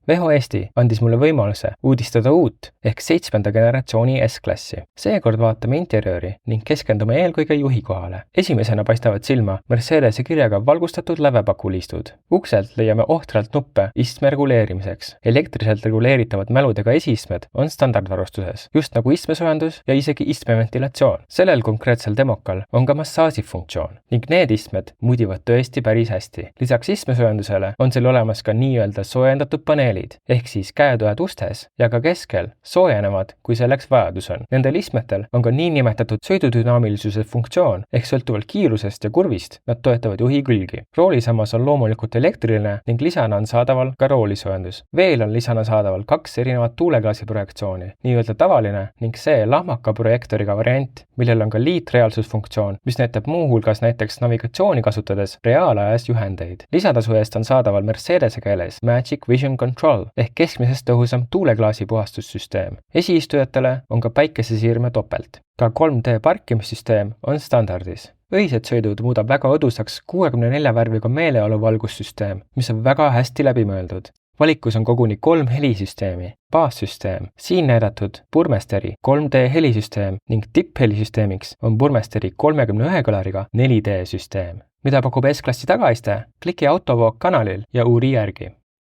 Veho Eesti andis mulle võimaluse uudistada uut ehk 7. generatsiooni S-klassi. Seekord vaatame interjööri ning keskendume eelkõige juhi kohale. Esimesena paistavad silma Mercedese kirjaga valgustatud lävepakuliistud. Ukselt leiame ohtralt nuppe istme reguleerimiseks. Elektriliselt reguleeritavad mäludega esiistmed on standardvarustuses, just nagu istmesoojendus ja isegi istmeventilatsioon. Sellel konkreetsel demokal on ka massaažifunktsioon ning need istmed mudivad tõesti päris hästi. Lisaks istmesoojendusele on seal olemas ka nii-öelda soojendatud paneelid, ehk siis käetoed ustes ja ka keskel soojenevad, kui selleks vajadus on. Nendel istmetel on ka niinimetatud sõidudünaamilisuse funktsioon, ehk sõltuvalt kiirusest ja kurvist nad toetavad juhi külgi. Roolisammas on loomulikult elektriline ning lisana on saadaval ka roolisoojendus. Veel on lisana saadaval 2 erinevat tuuleklaasi projektsiooni, nii-öelda tavaline ning see lahmaka projektoriga variant, millel on ka liitreaalsusfunktsioon, mis näitab muuhulgas näiteks navigatsiooni kasutades reaalajas juhendeid. Lisatasu eest on saadaval Mercedese keeles Magic Vision Control ehk keskmisest tõhusam tuuleklaasi puhastussüsteem. Esiistujatele on ka päikesesiirme topelt. Ka 3D parkimissüsteem on standardis. Öised sõidud muudab väga õdusaks 64 värviga meeleoluvalgussüsteem, mis on väga hästi läbimõeldud. Valikus on koguni 3 helisüsteemi, baassüsteem, siin näidatud Burmesteri 3D helisüsteem ning tipphelisüsteemiks on Burmesteri 31 kõlariga 4D süsteem. Mida pakub S-klassi tagaiste? Kliki Autovoog kanalil ja uuri järgi.